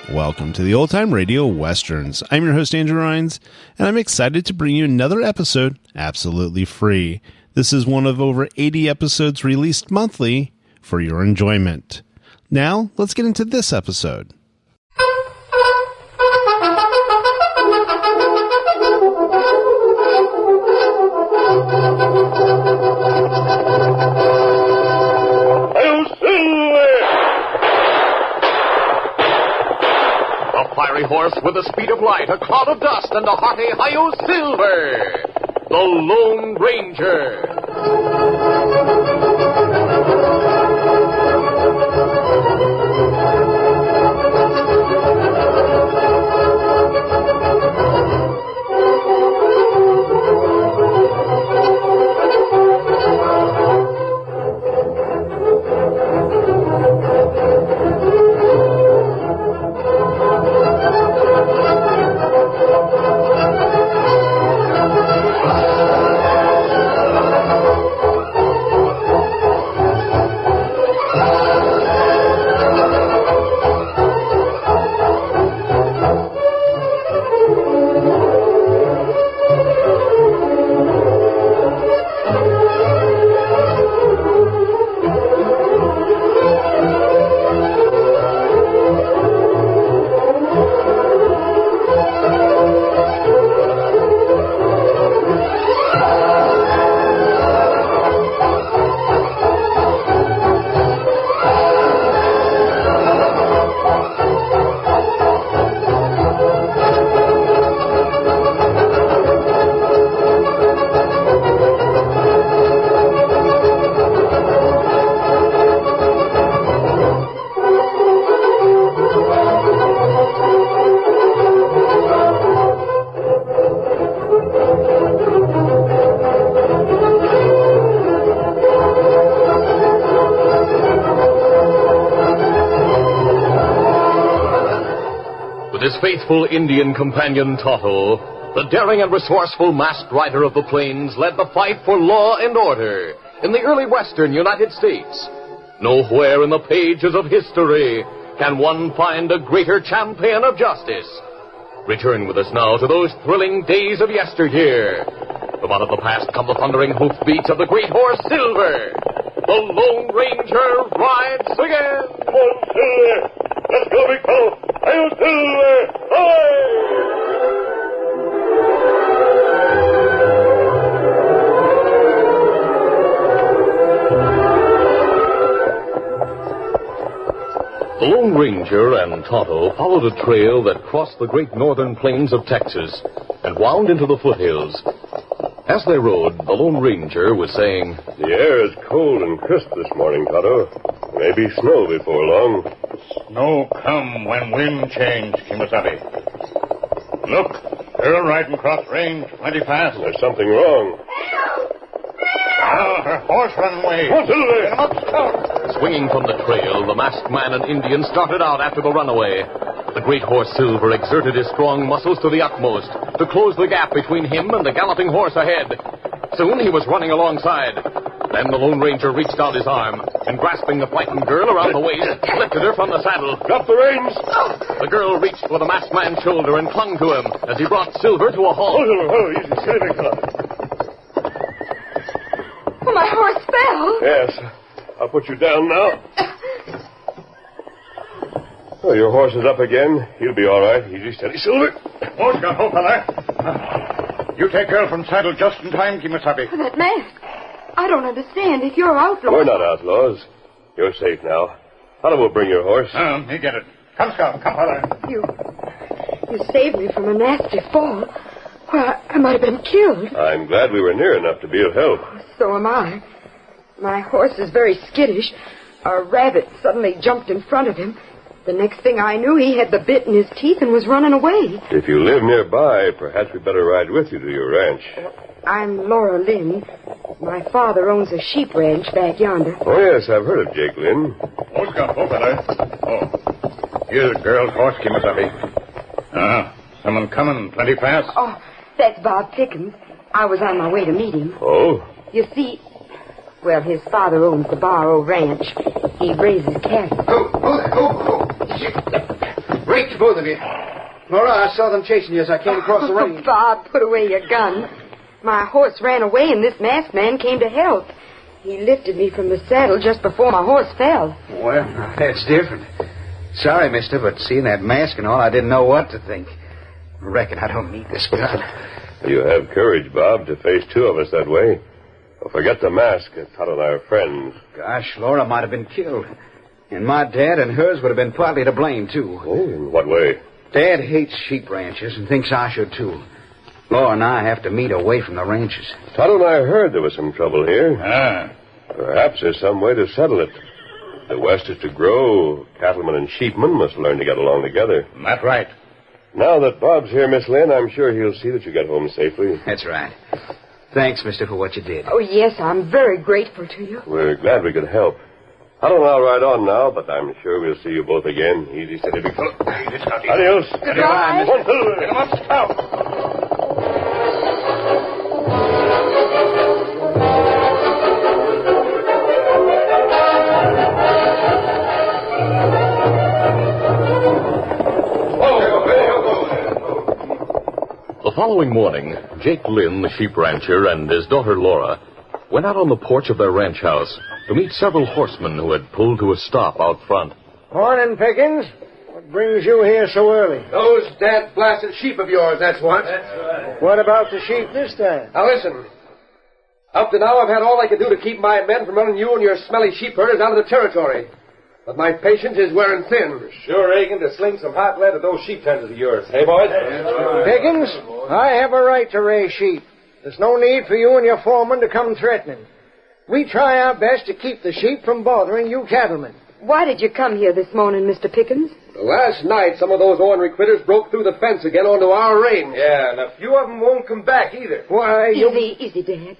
Welcome to the Old Time Radio Westerns. I'm your host, Andrew Rhynes, and I'm excited to bring you another episode absolutely free. This is one of over 80 episodes released monthly for your enjoyment. Now, let's get into this episode. Horse with the speed of light, a cloud of dust, and a hearty Hi-Yo Silver, the Lone Ranger. Faithful Indian companion Tonto, the daring and resourceful masked rider of the plains, led the fight for law and order in the early western United States. Nowhere in the pages of history can one find a greater champion of justice. Return with us now to those thrilling days of yesteryear. From out of the past come the thundering hoofbeats of the great horse Silver. The Lone Ranger rides again. Come on, Silver. Let's go, big fellow. Hail Silver! The Lone Ranger and Tonto followed a trail that crossed the great northern plains of Texas and wound into the foothills. As they rode, the Lone Ranger was saying, "The air is cold and crisp this morning, Tonto. Maybe snow before long." "Snow come when wind change, Kimasabi. Look, girl riding across range plenty fast." "There's something wrong." "Ah, her horse run away." "What's it?" Swinging from the trail, the masked man and Indian started out after the runaway. The great horse Silver exerted his strong muscles to the utmost to close the gap between him and the galloping horse ahead. Soon he was running alongside. Then the Lone Ranger reached out his arm and, grasping the frightened girl around the waist, lifted her from the saddle. "Drop the reins!" The girl reached for the masked man's shoulder and clung to him as he brought Silver to a halt. Oh, easy, steady, fella. Oh, my horse fell. Yes, I'll put you down now. Oh, your horse is up again. He'll be all right. Easy, steady, Silver. Horse got hope, fella. You take girl from saddle just in time, Kimasabi. That mask. I don't understand. If you're outlaws... We're not outlaws. You're safe now. Tonto will bring your horse. Me get it. Come, Scout. Come, fella. You saved me from a nasty fall. Well, I might have been killed. I'm glad we were near enough to be of help. So am I. My horse is very skittish. A rabbit suddenly jumped in front of him. The next thing I knew, he had the bit in his teeth and was running away. If you live nearby, perhaps we'd better ride with you to your ranch. I'm Laura Lynn. My father owns a sheep ranch back yonder. Oh, yes, I've heard of Jake Lynn. Horse got hope, fella. Oh. Here's the girl's horse, Kimasabi. Someone coming plenty fast? Oh, that's Bob Pickens. I was on my way to meet him. Oh? You see, well, his father owns the Barrow Ranch. He raises cattle. Break, both of you. Laura, I saw them chasing you as I came across the range. Bob, put away your gun. My horse ran away and this masked man came to help. He lifted me from the saddle just before my horse fell. Well, that's different. Sorry, mister, but seeing that mask and all, I didn't know what to think. I reckon I don't need this gun. You have courage, Bob, to face two of us that way. Well, forget the mask. Todd and I are friends. Gosh, Laura might have been killed. And my dad and hers would have been partly to blame, too. Oh, in what way? Dad hates sheep ranches and thinks I should, too. Laura and I have to meet away from the ranches. Todd and I heard there was some trouble here. Ah. Perhaps there's some way to settle it. If the West is to grow, cattlemen and sheepmen must learn to get along together. That's right. Now that Bob's here, Miss Lynn, I'm sure he'll see that you get home safely. That's right. Thanks, mister, for what you did. Oh, yes, I'm very grateful to you. We're glad we could help. I don't know how ride on now, but I'm sure we'll see you both again. Easy, steady, big fellow. Adios. Goodbye. One, two. Get him up, scout. The following morning, Jake Lynn, the sheep rancher, and his daughter Laura went out on the porch of their ranch house to meet several horsemen who had pulled to a stop out front. Morning, Pickens. What brings you here so early? Those dad-blasted sheep of yours, that's what. What about the sheep this time? Now, listen. Up to now, I've had all I could do to keep my men from running you and your smelly sheep herders out of the territory. But my patience is wearing thin. Sure, Reagan, to sling some hot lead at those sheep tenders of yours. Hey, boys? Pickens, I have a right to raise sheep. There's no need for you and your foreman to come threatening. We try our best to keep the sheep from bothering you cattlemen. Why did you come here this morning, Mr. Pickens? Last night, some of those ornery critters broke through the fence again onto our range. Yeah, and a few of them won't come back either. Why, Easy, Dad.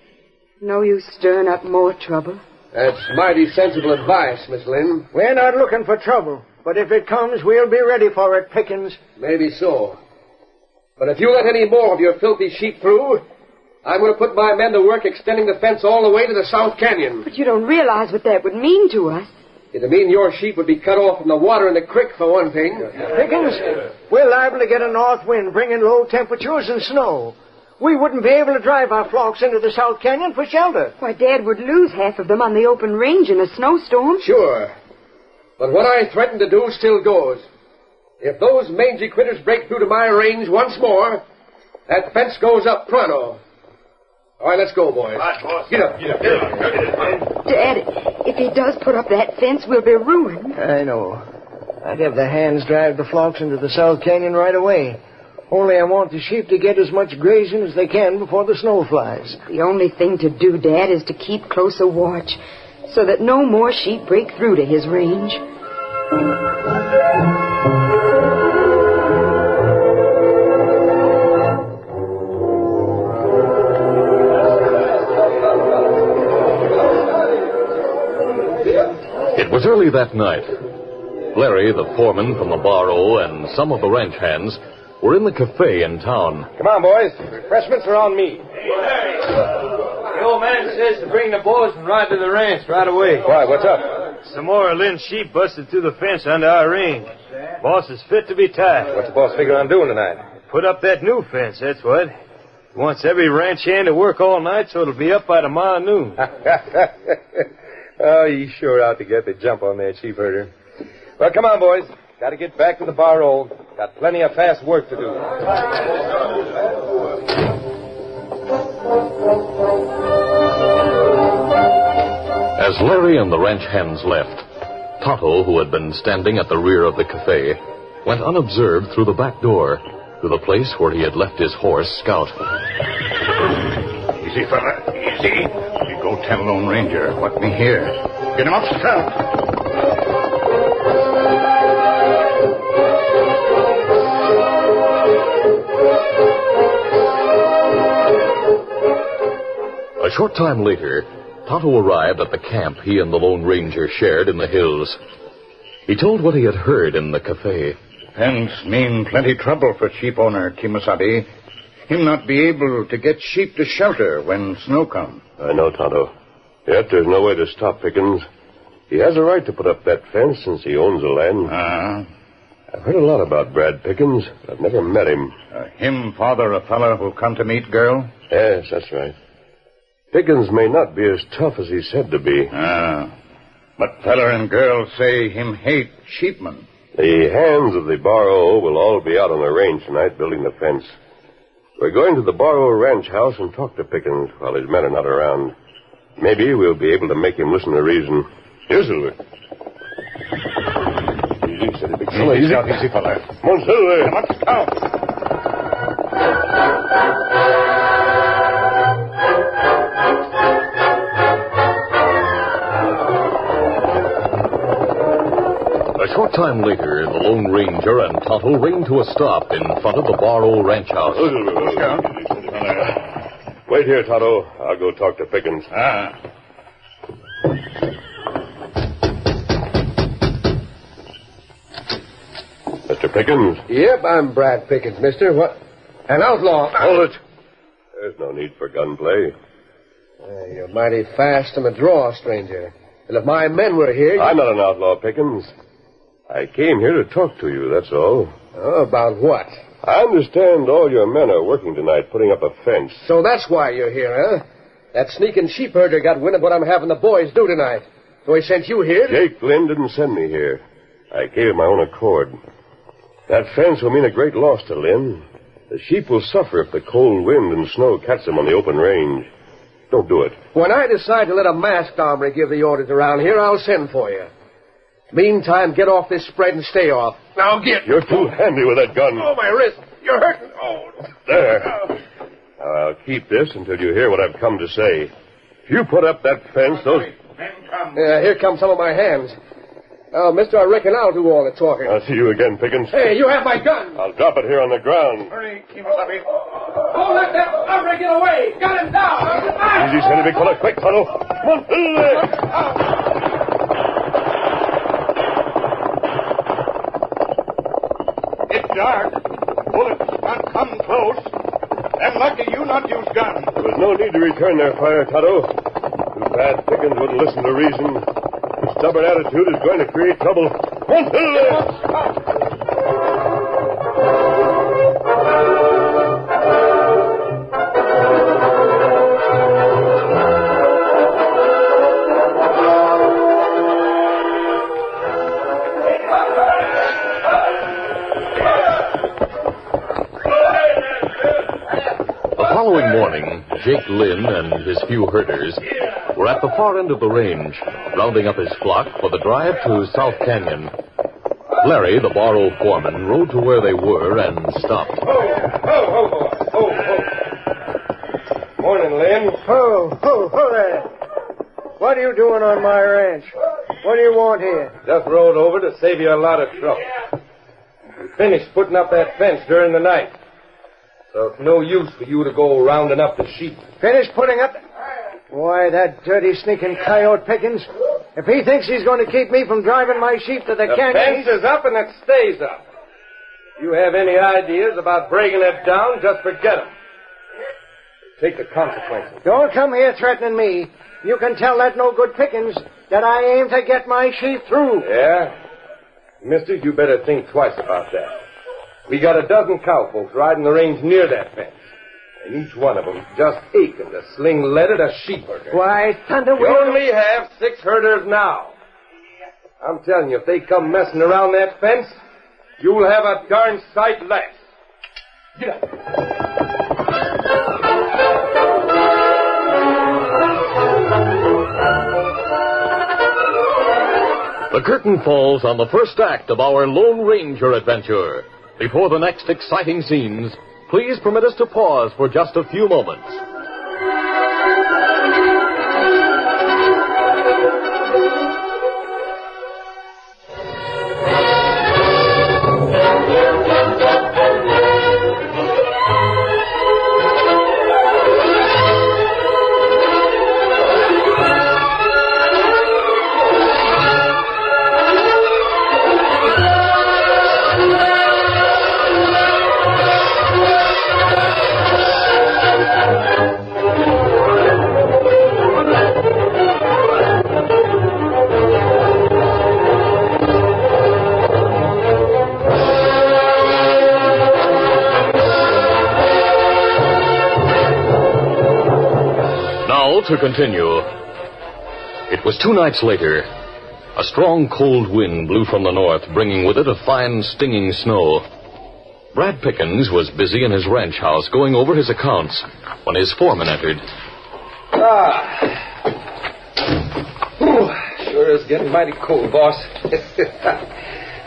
No use stirring up more trouble. That's mighty sensible advice, Miss Lynn. We're not looking for trouble, but if it comes, we'll be ready for it, Pickens. Maybe so. But if you let any more of your filthy sheep through, I'm going to put my men to work extending the fence all the way to the South Canyon. But you don't realize what that would mean to us. It'd mean your sheep would be cut off from the water in the creek, for one thing. Pickens, we're liable to get a north wind bringing low temperatures and snow. We wouldn't be able to drive our flocks into the South Canyon for shelter. Why, Dad would lose half of them on the open range in a snowstorm. Sure. But what I threatened to do still goes. If those mangy critters break through to my range once more, that fence goes up pronto. All right, let's go, boys. Get up. Dad, if he does put up that fence, we'll be ruined. I know. I'd have the hands drive the flocks into the South Canyon right away. Only I want the sheep to get as much grazing as they can before the snow flies. The only thing to do, Dad, is to keep closer watch so that no more sheep break through to his range. It was early that night. Larry, the foreman from the Barrow, and some of the ranch hands were in the cafe in town. Come on, boys. Refreshments are on me. The old man says to bring the boys and ride to the ranch right away. Why, what's up? Some more of Lynn's sheep busted through the fence under our range. Boss is fit to be tied. What's the boss figure on doing tonight? Put up that new fence, that's what. He wants every ranch hand to work all night so it'll be up by tomorrow noon. Oh, you sure out to get the jump on that sheep herder. Well, come on, boys. Got to get back to the Barrow. Got plenty of fast work to do. As Larry and the ranch hands left, Tonto, who had been standing at the rear of the cafe, went unobserved through the back door to the place where he had left his horse, Scout. Easy, fella. Easy. You go tell Lone Ranger what me hear. Get him up, Scout. A short time later, Tonto arrived at the camp he and the Lone Ranger shared in the hills. He told what he had heard in the cafe. fence mean plenty trouble for sheep owner Kimasabi. Him not be able to get sheep to shelter when snow come. I know, Tonto. Yet there's no way to stop Pickens. He has a right to put up that fence since he owns the land. I've heard a lot about Brad Pickens, but I've never met him. Him father a fella who come to meet girl? Yes, that's right. Pickens may not be as tough as he's said to be. But feller and girl say him hate sheepmen. The hands of the Barrow will all be out on the range tonight building the fence. We're going to the Barrow ranch house and talk to Pickens while his men are not around. Maybe we'll be able to make him listen to reason. Here, Silver. Easy, steady, big fella. Easy, easy, fella. Come on, Silver. Come on, down. A short time later, the Lone Ranger and Tonto reined to a stop in front of the Barrow ranch house. Wait here, Tonto. I'll go talk to Pickens. Mr. Pickens? Yep, I'm Brad Pickens, mister. What? An outlaw. Hold it. There's no need for gunplay. You're mighty fast on the draw, stranger. And if my men were here... I'm not an outlaw, Pickens. I came here to talk to you, that's all. Oh, about what? I understand all your men are working tonight putting up a fence. So that's why you're here, huh? That sneaking sheep herder got wind of what I'm having the boys do tonight. So he sent you here? Jake Lynn didn't send me here. I came of my own accord. That fence will mean a great loss to Lynn. The sheep will suffer if the cold wind and snow catch them on the open range. Don't do it. When I decide to let a masked hombre give the orders around here, I'll send for you. Meantime, get off this spread and stay off. Now get. You're too handy with that gun. Oh, my wrist. You're hurting. Oh. There. Now, I'll keep this until you hear what I've come to say. If you put up that fence, those... Here come some of my hands. Oh, mister, I reckon I'll do all the talking. I'll see you again, Pickens. Hey, you have my gun. I'll drop it here on the ground. Hurry, Kimasabi. Don't let that hombre get away. Got him down. Easy, steady, big fella. Quick, Tonto. Come on. It's dark. Bullets not come close. And lucky you not use gun. There was no need to return their fire, Tonto. Too bad Pickens wouldn't listen to reason. His stubborn attitude is going to create trouble. Come on, The following morning, Jake Lynn and his few herders were at the far end of the range, rounding up his flock for the drive to South Canyon. Larry, the Barrow foreman, rode to where they were and stopped. Ho. Morning, Lynn. Ho there. What are you doing on my ranch? What do you want here? Just rode over to save you a lot of trouble. We finished putting up that fence during the night. So it's no use for you to go rounding up the sheep. Finished putting up... Why, that dirty, sneaking coyote Pickens. If he thinks he's going to keep me from driving my sheep to the canyon... The fence is up and it stays up. If you have any ideas about breaking it down, just forget them. Take the consequences. Don't come here threatening me. You can tell that no-good Pickens that I aim to get my sheep through. Yeah? Mister, you better think twice about that. We got a dozen cowfolks riding the range near that fence. And each one of them just aching to sling lead at a sheep herder. Why, thunder... We only have 6 herders now. I'm telling you, if they come messing around that fence, you'll have a darn sight less. Get up. The curtain falls on the first act of our Lone Ranger adventure. Before the next exciting scenes, please permit us to pause for just a few moments. to continue. It was 2 nights later. A strong, cold wind blew from the north, bringing with it a fine, stinging snow. Brad Pickens was busy in his ranch house going over his accounts when his foreman entered. Sure is getting mighty cold, boss.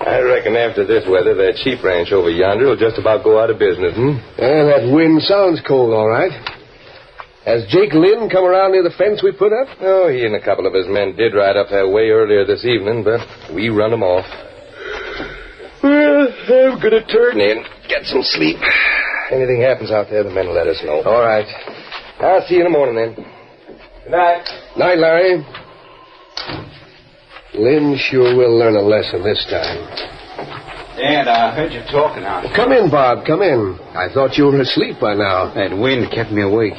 I reckon after this weather, that sheep ranch over yonder will just about go out of business, That wind sounds cold, all right. Has Jake Lynn come around near the fence we put up? Oh, he and a couple of his men did ride up that way earlier this evening, but we run them off. Well, I'm going to turn in, get some sleep. Anything happens out there, the men will let us know. All right. I'll see you in the morning, then. Good night. Night, Larry. Lynn sure will learn a lesson this time. Dad, I heard you talking out. Come in, Bob, come in. I thought you were asleep by now. That wind kept me awake.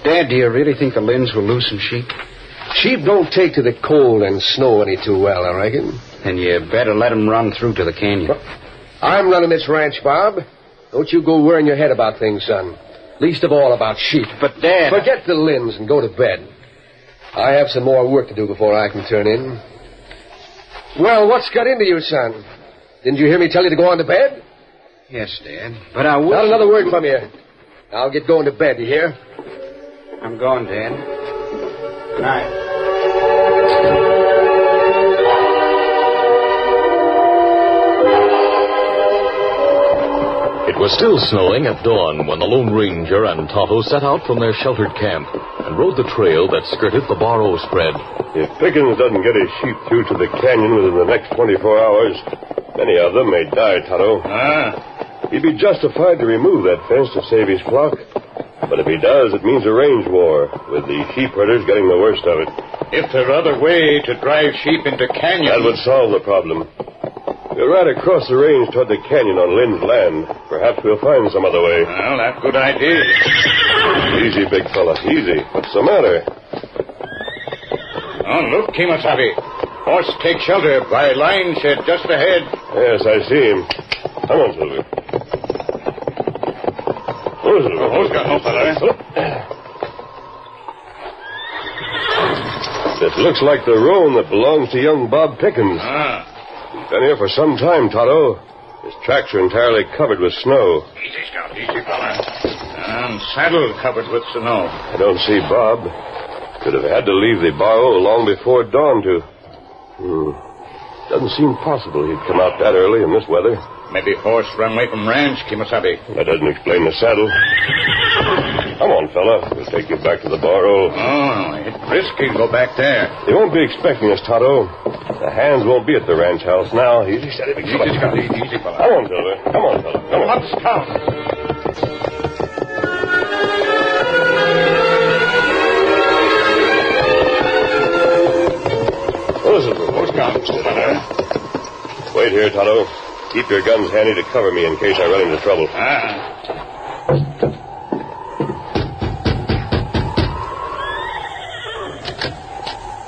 Dad, do you really think the Lynns will lose some sheep? Sheep don't take to the cold and snow any too well, I reckon. Then you better let them run through to the canyon. I'm running this ranch, Bob. Don't you go worrying your head about things, son. Least of all about sheep. But, Dad... Forget the Lynns and go to bed. I have some more work to do before I can turn in. Well, what's got into you, son? Didn't you hear me tell you to go on to bed? Yes, Dad. But I wish... Not another word from you. I'll get going to bed, you hear? I'm going, Dad. Good night. It was still snowing at dawn when the Lone Ranger and Tonto set out from their sheltered camp and rode the trail that skirted the Barrow spread. If Pickens doesn't get his sheep through to the canyon within the next 24 hours, many of them may die, Tonto. He'd be justified to remove that fence to save his flock. But if he does, it means a range war, with the sheep herders getting the worst of it. If there are other way to drive sheep into canyons... That would solve the problem. We're right across the range toward the canyon on Lynn's land. Perhaps we'll find some other way. Well, that's a good idea. Easy, big fella, easy. What's the matter? Oh, look, Kemosabe. Horse take shelter by line shed just ahead. Yes, I see him. Come on, Silver. Who's got no fella? This looks like the roan that belongs to young Bob Pickens. He's been here for some time, Tonto. His tracks are entirely covered with snow. Easy, Scout, easy, fella. And saddle covered with snow. I don't see Bob. Could have had to leave the Barrow long before dawn to... Doesn't seem possible he'd come out that early in this weather. Maybe horse run away from ranch, Kemosabe. That doesn't explain the saddle. Come on, fella. We'll take you back to the Barrow. Oh, it's risky to go back there. They won't be expecting us, Tonto. The hands won't be at the ranch house now. Easy, steady, big fella. Easy, Scout, easy, fella. Come on, Silver. Come on, fella. Come on. Let's count. Who's got fella? Wait here, Tonto. Keep your guns handy to cover me in case I run into trouble.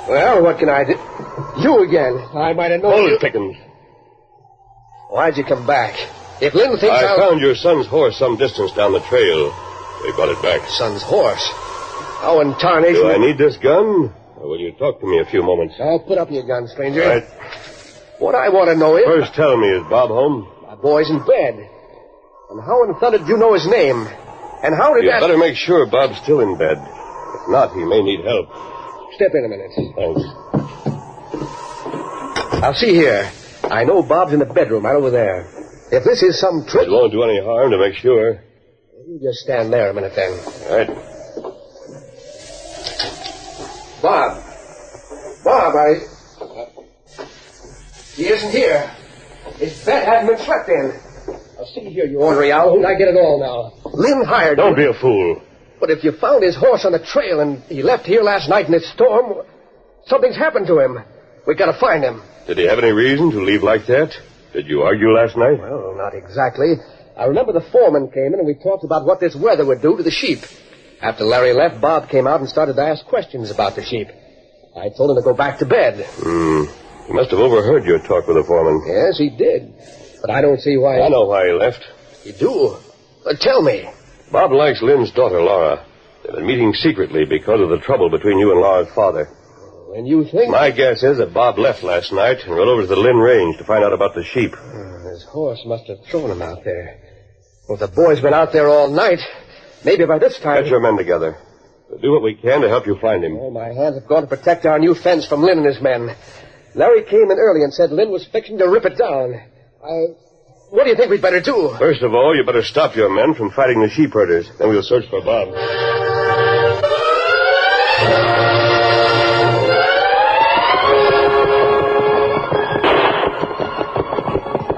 Well, what can I do? You again. I might have known Hold you. it, Pickens. Why'd you come back? If Lynn thinks I found your son's horse some distance down the trail. We brought it back. Son's horse? How in tarnation... Do I need this gun? Or will you talk to me a few moments? I'll put up your gun, stranger. Right. What I want to know is... First, tell me, is Bob home? My boy's in bed. And how in thunder did you know his name? And how did You that... better make sure Bob's still in bed. If not, he may need help. Step in a minute. Thanks. Now, see here. I know Bob's in the bedroom right over there. If this is some trick... It won't do any harm to make sure. You just stand there a minute, then. All right. Bob, he isn't here. His bed hasn't been slept in. Now, see here, you ornery owl. I get it all now. Lynn hired Don't you. be a fool. But if you found his horse on the trail and he left here last night in this storm, something's happened to him. We gotta find him. Did he have any reason to leave like that? Did you argue last night? Well, not exactly. I remember the foreman came in and we talked about what this weather would do to the sheep. After Larry left, Bob came out and started to ask questions about the sheep. I told him to go back to bed. He must have overheard your talk with the foreman. Yes, he did. But I don't see why... I know why he left. You do? Tell me. Bob likes Lynn's daughter, Laura. They've been meeting secretly because of the trouble between you and Laura's father. And you think... My guess is that Bob left last night and rode over to the Lynn Range to find out about the sheep. His horse must have thrown him out there. Well, the boy's been out there all night. Maybe by this time... Get your men together. We'll do what we can to help you find him. Oh, my hands have gone to protect our new fence from Lynn and his men. Larry came in early and said Lynn was fixing to rip it down. What do you think we'd better do? First of all, you better stop your men from fighting the sheep herders. Then we'll search for Bob.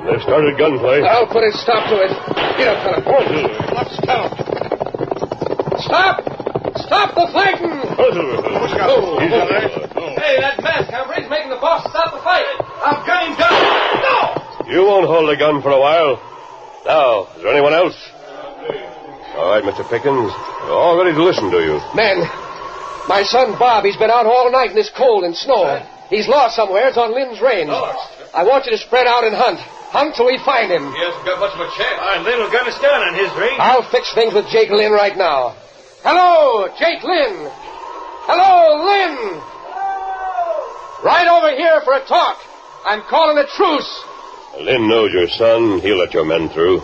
They've started gunplay. I'll put a stop to it. Get up, fella. Let's count. Stop! Stop the fighting! Hey, that masked cavalry's making the boss stop the fight. I've got him down. No! You won't hold a gun for a while. Now, is there anyone else? All right, Mr. Pickens. We're all ready to listen to you. Men, my son Bob, he's been out all night in this cold and snow. He's lost somewhere. It's on Lynn's range. I want you to spread out and hunt. Hunt till we find him. He hasn't got much of a chance. Lynn will gun us down on his range. I'll fix things with Jake Lynn right now. Hello, Jake Lynn. Hello, Lynn. Right over here for a talk. I'm calling a truce. Lynn knows your son. He'll let your men through.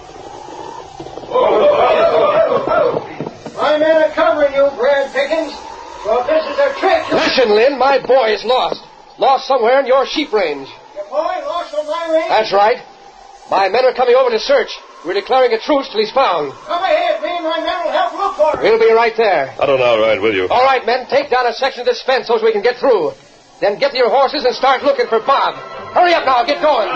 My men are covering you, Brad Pickens. So if this is a trick... Listen, Lynn, my boy is lost. Lost somewhere in your sheep range. Your boy lost on my range? That's right. My men are coming over to search. We're declaring a truce till he's found. Come ahead. Me and my men will help look for him. We'll be right there. I don't know. I'll ride with you. All right, men. Take down a section of this fence so we can get through. Then get to your horses and start looking for Bob. Hurry up now. Get going.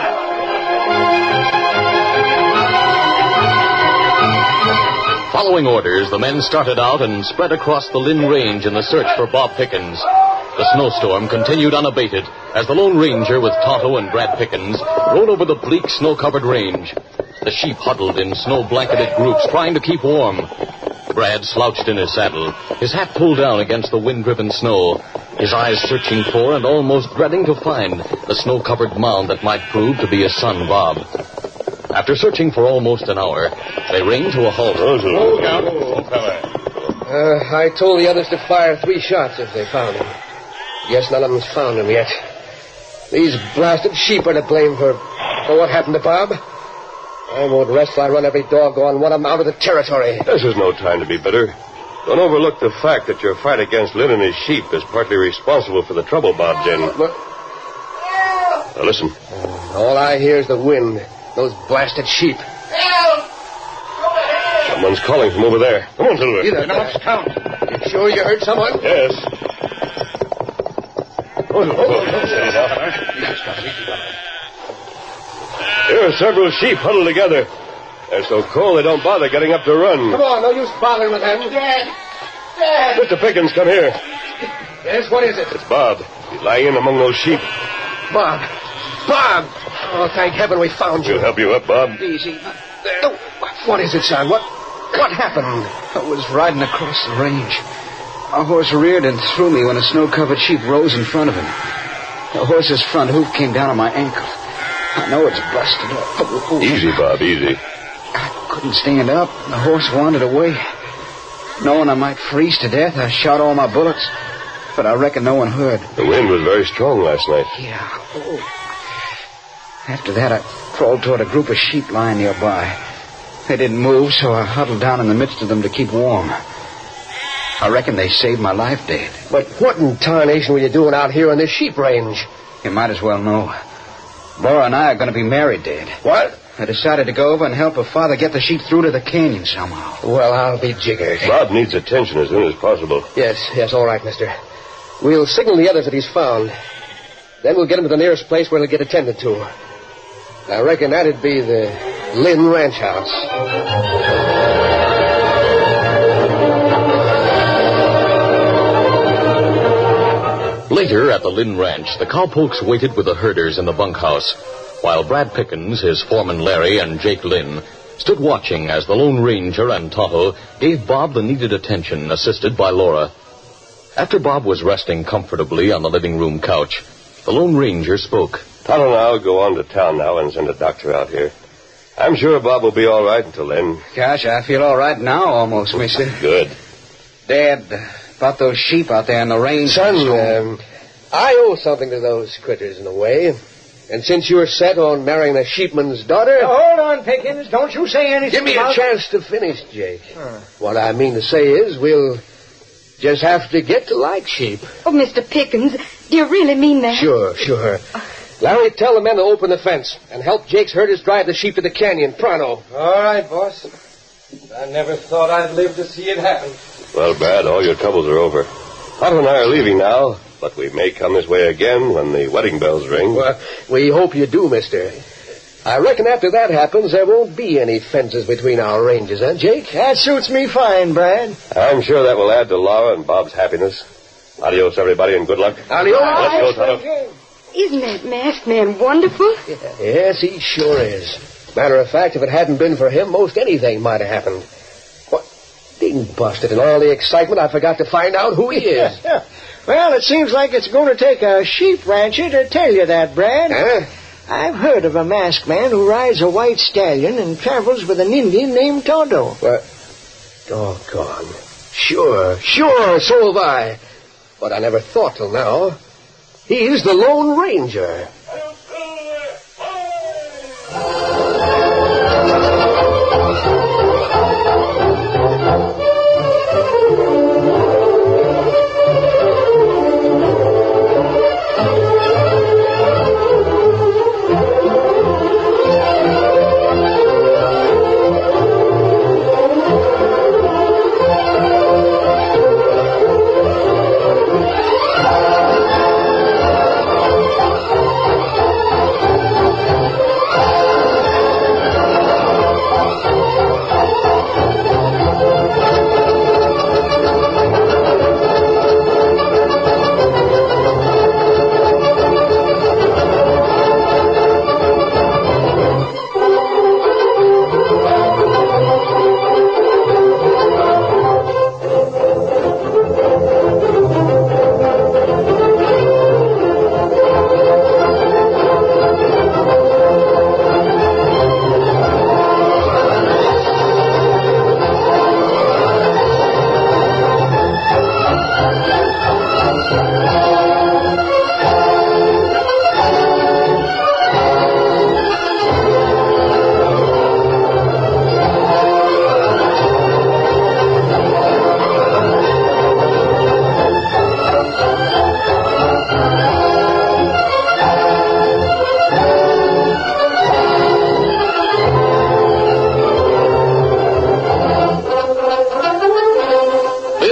Following orders, the men started out and spread across the Lynn Range in the search for Bob Pickens. The snowstorm continued unabated as the Lone Ranger with Tonto and Brad Pickens rode over the bleak, snow-covered range. The sheep huddled in snow-blanketed groups, trying to keep warm. Brad slouched in his saddle, his hat pulled down against the wind-driven snow, his eyes searching for and almost dreading to find the snow-covered mound that might prove to be his son, Bob. After searching for almost an hour, they reined to a halt. I told the others to fire 3 shots if they found him. Guess none of them's found him yet. These blasted sheep are to blame for what happened to Bob. I won't rest till I run every doggone one of them out of the territory. This is no time to be bitter. Don't overlook the fact that your fight against Lynn and his sheep is partly responsible for the trouble Bob's in. Now listen. All I hear is the wind. Those blasted sheep. Someone's calling from over there. Come on, Silver. Let's count. You sure you heard someone? Yes. Steady now. There are several sheep huddled together. They're so cold they don't bother getting up to run. Come on, no use bothering with them. Dad! Mr. Pickens, come here. Yes, what is it? It's Bob. He's lying in among those sheep. Bob! Bob! Oh, thank heaven we found you. We'll help you up, Bob. Easy. Oh, what is it, son? What happened? I was riding across the range. A horse reared and threw me when a snow-covered sheep rose in front of him. The horse's front hoof came down on my ankle. I know it's busted up. Easy, Bob, easy. I couldn't stand up. The horse wandered away. Knowing I might freeze to death, I shot all my bullets. But I reckon no one heard. The wind was very strong last night. Yeah. Oh. After that, I crawled toward a group of sheep lying nearby. They didn't move, so I huddled down in the midst of them to keep warm. I reckon they saved my life, Dad. But what in tarnation were you doing out here on this sheep range? You might as well know. Laura and I are going to be married, Dad. What? I decided to go over and help her father get the sheep through to the canyon somehow. Well, I'll be jiggered. Bob needs attention as soon as possible. Yes, all right, mister. We'll signal the others that he's found. Then we'll get him to the nearest place where he'll get attended to. I reckon that'd be the Lynn Ranch House. Later, at the Lynn Ranch, the cowpokes waited with the herders in the bunkhouse, while Brad Pickens, his foreman Larry, and Jake Lynn stood watching as the Lone Ranger and Tonto gave Bob the needed attention, assisted by Laura. After Bob was resting comfortably on the living room couch, the Lone Ranger spoke. Tonto and I'll go on to town now and send a doctor out here. I'm sure Bob will be all right until then. Gosh, I feel all right now almost, mister. Good. Dad, about those sheep out there in the range. Son, I owe something to those critters in a way. And since you're set on marrying a sheepman's daughter... Hold on, Pickens. Don't you say anything Give me a chance to finish, Jake. What I mean to say is we'll just have to get to like sheep. Oh, Mr. Pickens, do you really mean that? Sure. Larry, tell the men to open the fence and help Jake's herders drive the sheep to the canyon. Pronto. All right, boss. I never thought I'd live to see it happen. Well, Brad, all your troubles are over. Otto and I are leaving now, but we may come this way again when the wedding bells ring. Well, we hope you do, mister. I reckon after that happens, there won't be any fences between our ranges, huh, Jake? That suits me fine, Brad. I'm sure that will add to Laura and Bob's happiness. Adios, everybody, and good luck. Adios. Let's go, Tonto. Isn't that masked man wonderful? Yes, he sure is. Matter of fact, if it hadn't been for him, most anything might have happened. What? Ding busted. In all the excitement, I forgot to find out who he is. Well, it seems like it's going to take a sheep rancher to tell you that, Brad. Huh? I've heard of a masked man who rides a white stallion and travels with an Indian named Tonto. What? Doggone. Sure, so have I. But I never thought till now. He's the Lone Ranger.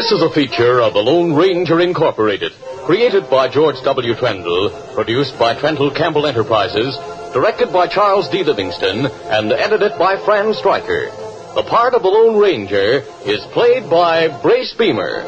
This is a feature of the Lone Ranger Incorporated, created by George W. Trendle, produced by Trendle Campbell Enterprises, directed by Charles D. Livingston, and edited by Fran Stryker. The part of the Lone Ranger is played by Brace Beamer.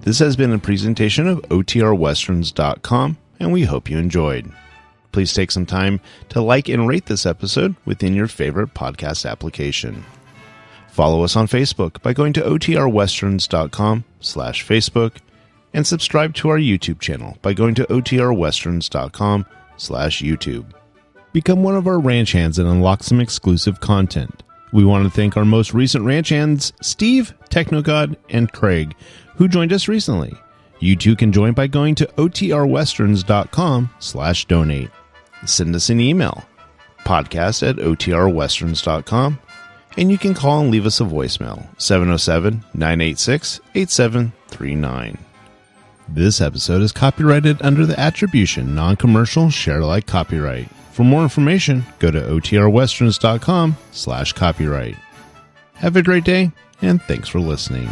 This has been a presentation of OTRWesterns.com, and we hope you enjoyed. Please take some time to like and rate this episode within your favorite podcast application. Follow us on Facebook by going to OTRWesterns.com/Facebook, and subscribe to our YouTube channel by going to OTRWesterns.com/YouTube. Become one of our ranch hands and unlock some exclusive content. We want to thank our most recent ranch hands, Steve, Technogod, and Craig, who joined us recently. You too can join by going to OTRWesterns.com/donate. Send us an email, podcast@OTRWesterns.com, and you can call and leave us a voicemail, 707-986-8739. This episode is copyrighted under the attribution, non-commercial, share-alike copyright. For more information, go to OTRWesterns.com/copyright. Have a great day, and thanks for listening.